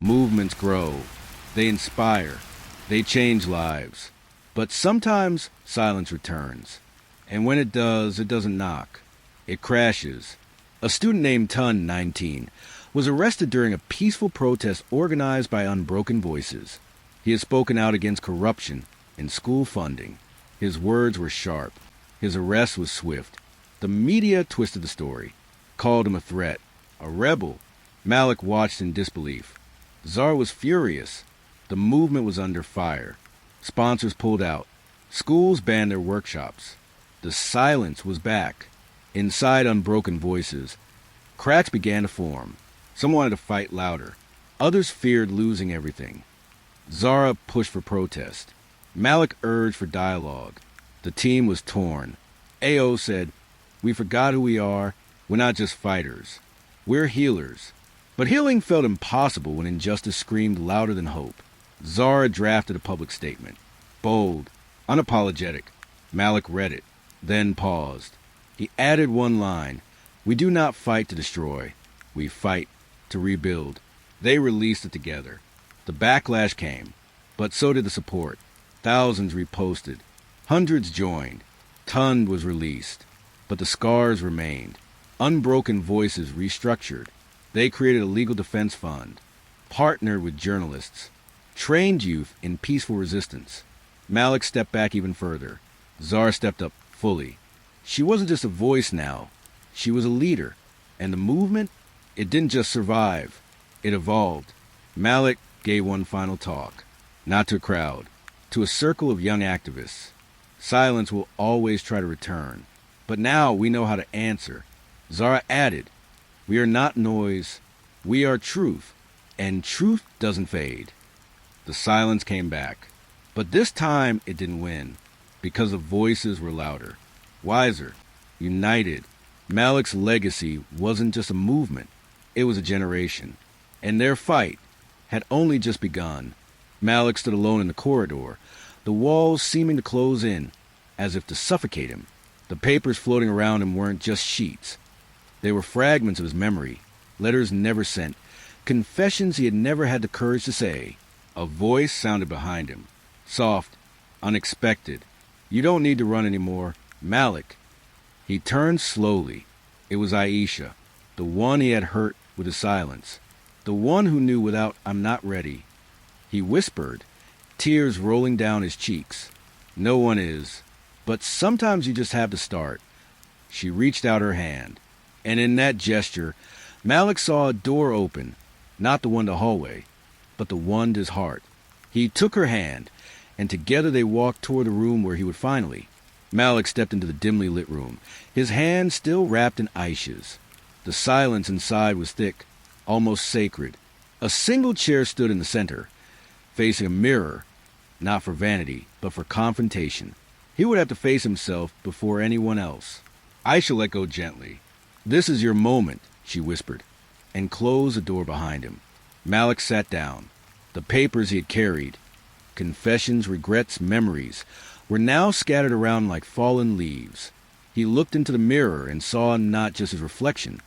Movements grow. They inspire. They change lives. But sometimes silence returns. And when it does, it doesn't knock. It crashes. A student named Tun, 19, was arrested during a peaceful protest organized by Unbroken Voices. He had spoken out against corruption in school funding. His words were sharp. His arrest was swift. The media twisted the story, called him a threat, a rebel. Malik watched in disbelief. Zara was furious. The movement was under fire. Sponsors pulled out. Schools banned their workshops. The silence was back. Inside Unbroken Voices, cracks began to form. Some wanted to fight louder. Others feared losing everything. Zara pushed for protest. Malik urged for dialogue. The team was torn. AO said, "We forgot who we are. We're not just fighters. We're healers." But healing felt impossible when injustice screamed louder than hope. Zara drafted a public statement. Bold, unapologetic. Malik read it, then paused. He added one line. "We do not fight to destroy. We fight to rebuild." They released it together. The backlash came, but so did the support. Thousands reposted. Hundreds joined. Tun was released. But the scars remained. Unbroken Voices restructured. They created a legal defense fund, partnered with journalists, trained youth in peaceful resistance. Malik stepped back even further. Zara stepped up fully. She wasn't just a voice now. She was a leader. And the movement, it didn't just survive. It evolved. Malik gave one final talk. Not to a crowd. To a circle of young activists. Silence will always try to return. But now we know how to answer. Zara added, "We are not noise. We are truth. And truth doesn't fade." The silence came back. But this time it didn't win. Because the voices were louder. Wiser. United. Malik's legacy wasn't just a movement. It was a generation. And their fight had only just begun. Malik stood alone in the corridor, the walls seeming to close in, as if to suffocate him. The papers floating around him weren't just sheets. They were fragments of his memory, letters never sent, confessions he had never had the courage to say. A voice sounded behind him, soft, unexpected. "You don't need to run anymore, Malik." He turned slowly. It was Aisha, the one he had hurt with his silence, the one who knew without "I'm not ready." He whispered, tears rolling down his cheeks. "No one is, but sometimes you just have to start." She reached out her hand, and in that gesture, Malik saw a door open, not the one to the hallway, but the one to his heart. He took her hand, and together they walked toward the room where he would finally. Malik stepped into the dimly lit room, his hand still wrapped in Aisha's. The silence inside was thick, almost sacred. A single chair stood in the center, facing a mirror, not for vanity, but for confrontation. He would have to face himself before anyone else. Aisha let go gently. "This is your moment," she whispered, and closed the door behind him. Malik sat down. The papers he had carried, confessions, regrets, memories, were now scattered around like fallen leaves. He looked into the mirror and saw not just his reflection,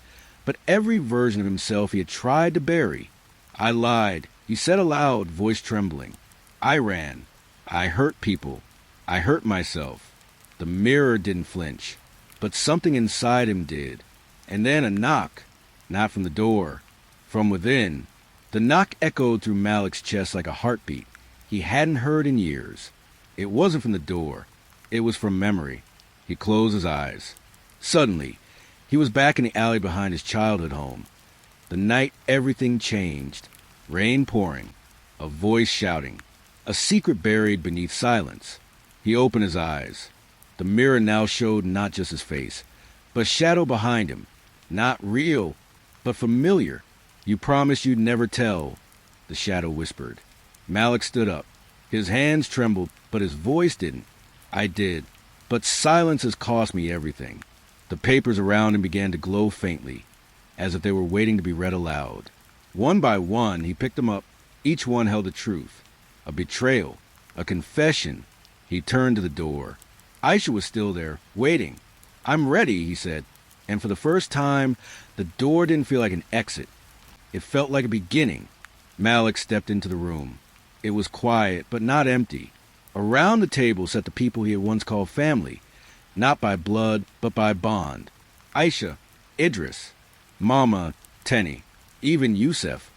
but every version of himself he had tried to bury. "I lied," he said aloud, voice trembling. "I ran. I hurt people. I hurt myself." The mirror didn't flinch, but something inside him did. And then a knock, not from the door, from within. The knock echoed through Malik's chest like a heartbeat he hadn't heard in years. It wasn't from the door. It was from memory. He closed his eyes. Suddenly, he was back in the alley behind his childhood home. The night everything changed. Rain pouring. A voice shouting. A secret buried beneath silence. He opened his eyes. The mirror now showed not just his face, but shadow behind him. Not real, but familiar. "You promised you'd never tell," the shadow whispered. Malik stood up. His hands trembled, but his voice didn't. "I did, but silence has cost me everything." The papers around him began to glow faintly, as if they were waiting to be read aloud. One by one, he picked them up. Each one held a truth, a betrayal, a confession. He turned to the door. Aisha was still there, waiting. "I'm ready," he said. And for the first time, the door didn't feel like an exit. It felt like a beginning. Malik stepped into the room. It was quiet, but not empty. Around the table sat the people he had once called family, not by blood, but by bond. Aisha, Idris, Mama, Tenny, even Yusef,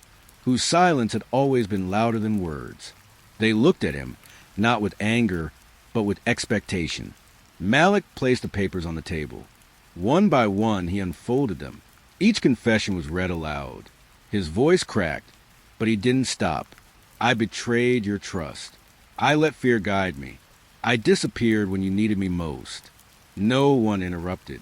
whose silence had always been louder than words. They looked at him, not with anger, but with expectation. Malik placed the papers on the table. One by one, he unfolded them. Each confession was read aloud. His voice cracked, but he didn't stop. I betrayed your trust. I let fear guide me. I disappeared when you needed me most. No one interrupted.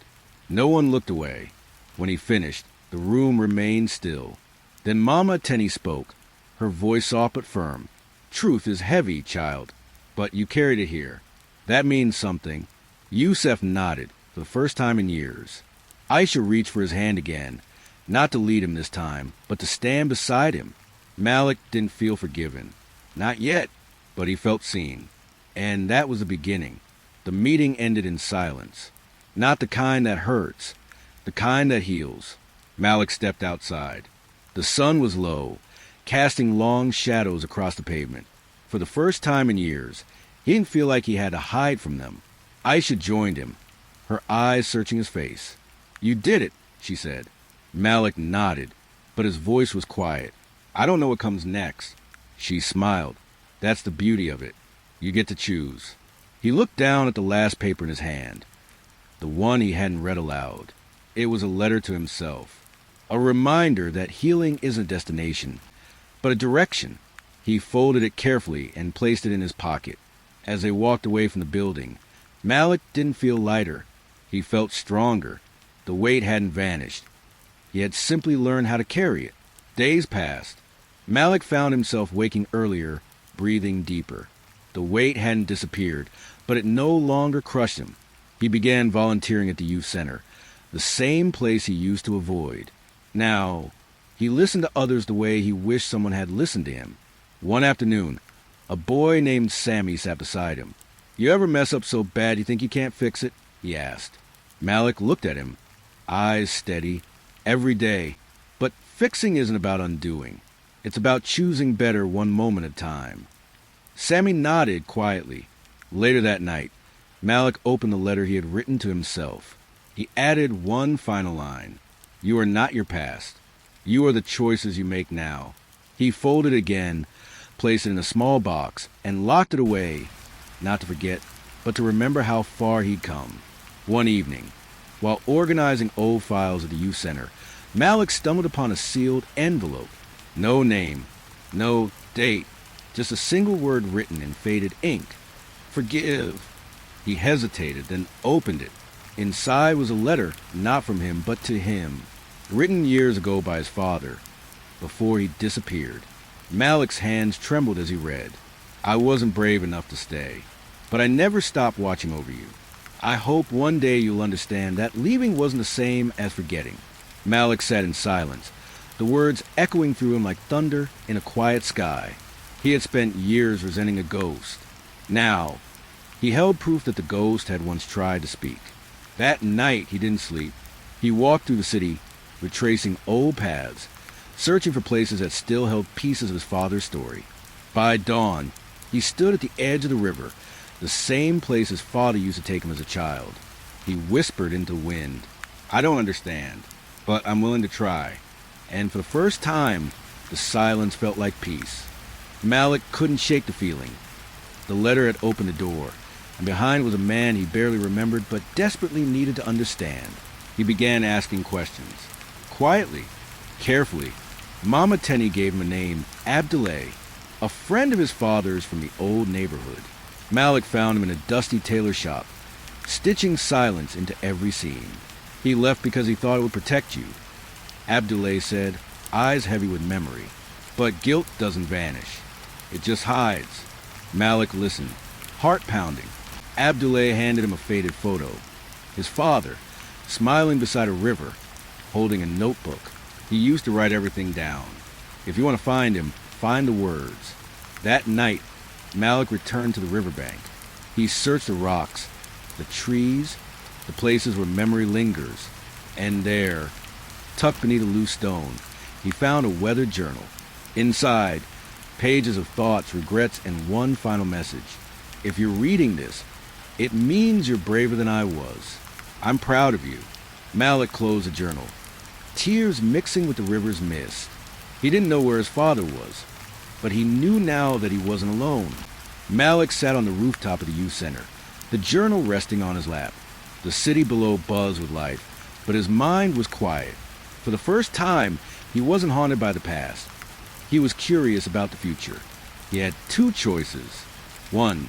No one looked away. When he finished, the room remained still. Then Mama Tenny spoke, her voice soft but firm. Truth is heavy, child, but you carried it here. That means something. Yusef nodded, for the first time in years. Aisha reached for his hand again, not to lead him this time, but to stand beside him. Malik didn't feel forgiven. Not yet, but he felt seen. And that was the beginning. The meeting ended in silence. Not the kind that hurts, the kind that heals. Malik stepped outside. The sun was low, casting long shadows across the pavement. For the first time in years, he didn't feel like he had to hide from them. Aisha joined him, her eyes searching his face. You did it, she said. Malik nodded, but his voice was quiet. I don't know what comes next. She smiled. That's the beauty of it. You get to choose. He looked down at the last paper in his hand, the one he hadn't read aloud. It was a letter to himself, a reminder that healing isn't a destination, but a direction. He folded it carefully and placed it in his pocket. As they walked away from the building, Malik didn't feel lighter. He felt stronger. The weight hadn't vanished. He had simply learned how to carry it. Days passed. Malik found himself waking earlier, breathing deeper. The weight hadn't disappeared, but it no longer crushed him. He began volunteering at the youth center, the same place he used to avoid. Now, he listened to others the way he wished someone had listened to him. One afternoon, a boy named Sammy sat beside him. You ever mess up so bad you think you can't fix it? He asked. Malik looked at him, eyes steady. Every day. But fixing isn't about undoing. It's about choosing better one moment at a time. Sammy nodded quietly. Later that night, Malik opened the letter he had written to himself. He added one final line. You are not your past. You are the choices you make now. He folded it again, placed it in a small box, and locked it away, not to forget, but to remember how far he'd come. One evening, while organizing old files at the youth center, Malik stumbled upon a sealed envelope. No name, no date, just a single word written in faded ink. Forgive. He hesitated, then opened it. Inside was a letter, not from him, but to him, written years ago by his father, before he disappeared. Malik's hands trembled as he read. I wasn't brave enough to stay, but I never stopped watching over you. I hope one day you'll understand that leaving wasn't the same as forgetting. Malik sat in silence, the words echoing through him like thunder in a quiet sky. He had spent years resenting a ghost. Now, he held proof that the ghost had once tried to speak. That night, he didn't sleep. He walked through the city, retracing old paths, searching for places that still held pieces of his father's story. By dawn, he stood at the edge of the river, the same place his father used to take him as a child. He whispered into the wind, I don't understand, but I'm willing to try. And for the first time, the silence felt like peace. Malik couldn't shake the feeling. The letter had opened the door, and behind was a man he barely remembered but desperately needed to understand. He began asking questions. Quietly, carefully, Mama Tenny gave him a name, Abdullah, a friend of his father's from the old neighborhood. Malik found him in a dusty tailor shop, stitching silence into every scene. He left because he thought it would protect you. Abdullah said, eyes heavy with memory. But guilt doesn't vanish. It just hides. Malik listened, heart pounding. Abdullah handed him a faded photo. His father, smiling beside a river, holding a notebook. He used to write everything down. If you want to find him, find the words. That night, Malik returned to the riverbank. He searched the rocks, the trees, the places where memory lingers. And there, tucked beneath a loose stone, he found a weathered journal. Inside, pages of thoughts, regrets, and one final message. If you're reading this, it means you're braver than I was. I'm proud of you. Malik closed the journal, tears mixing with the river's mist. He didn't know where his father was, but he knew now that he wasn't alone. Malik sat on the rooftop of the youth center, the journal resting on his lap. The city below buzzed with life, but his mind was quiet. For the first time, he wasn't haunted by the past. He was curious about the future. He had two choices. One,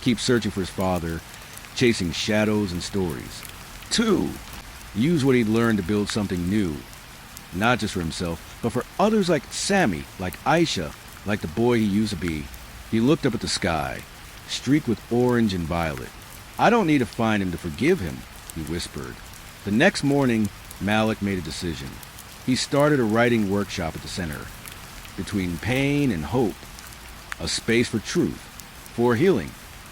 keep searching for his father, chasing shadows and stories. Two, use what he'd learned to build something new. Not just for himself, but for others like Sammy, like Aisha, like the boy he used to be. He looked up at the sky, streaked with orange and violet. I don't need to find him to forgive him, he whispered. The next morning, Malik made a decision. He started a writing workshop at the center. Between pain and hope, a space for truth, for healing,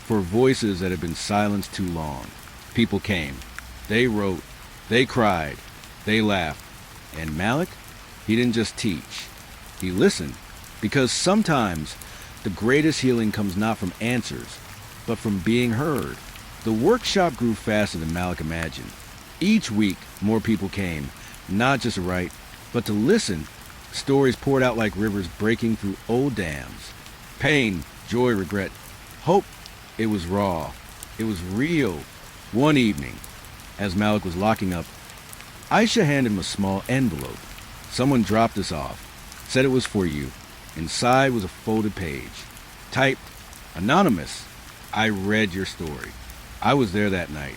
for voices that had been silenced too long. People came. They wrote. They cried. They laughed. And Malik, he didn't just teach. He listened. Because sometimes the greatest healing comes not from answers, but from being heard. The workshop grew faster than Malik imagined. Each week, more people came, not just to write, but to listen. Stories poured out like rivers breaking through old dams. Pain, joy, regret, hope. It was raw. It was real. One evening, as Malik was locking up, Aisha handed him a small envelope. Someone dropped this off, said it was for you. Inside was a folded page, typed, "Anonymous, I read your story. I was there that night.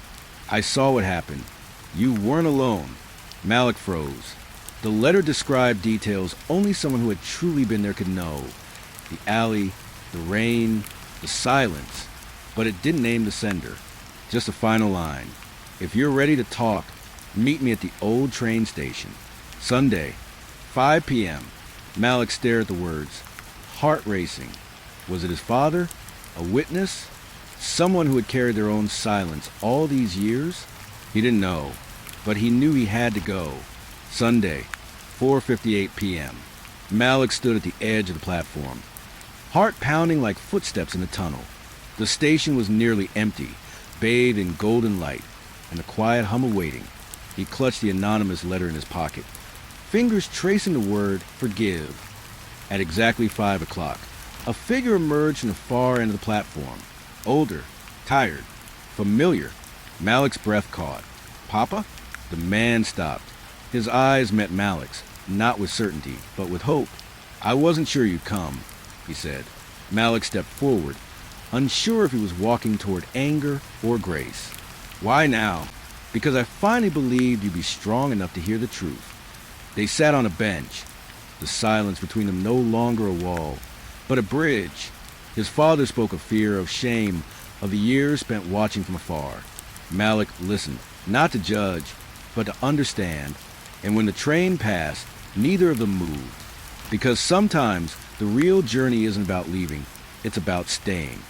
I saw what happened. You weren't alone." Malik froze. The letter described details only someone who had truly been there could know. The alley, the rain, the silence. But it didn't name the sender. Just a final line. "If you're ready to talk, meet me at the old train station. Sunday, 5 p.m. Malik stared at the words. Heart racing. Was it his father? A witness? Someone who had carried their own silence all these years? He didn't know, but he knew he had to go. Sunday, 4:58 p.m. Malik stood at the edge of the platform, heart pounding like footsteps in a tunnel. The station was nearly empty, bathed in golden light, and a quiet hum of waiting. He clutched the anonymous letter in his pocket, fingers tracing the word forgive. At exactly 5 o'clock, a figure emerged from the far end of the platform. Older, tired, familiar. Malik's breath caught. "Papa?" The man stopped. His eyes met Malik's, not with certainty, but with hope. "I wasn't sure you'd come," he said. Malik stepped forward, unsure if he was walking toward anger or grace. "Why now?" "Because I finally believed you'd be strong enough to hear the truth." They sat on a bench, the silence between them no longer a wall, but a bridge. His father spoke of fear, of shame, of the years spent watching from afar. Malik listened, not to judge, but to understand. And when the train passed, neither of them moved. Because sometimes the real journey isn't about leaving, it's about staying.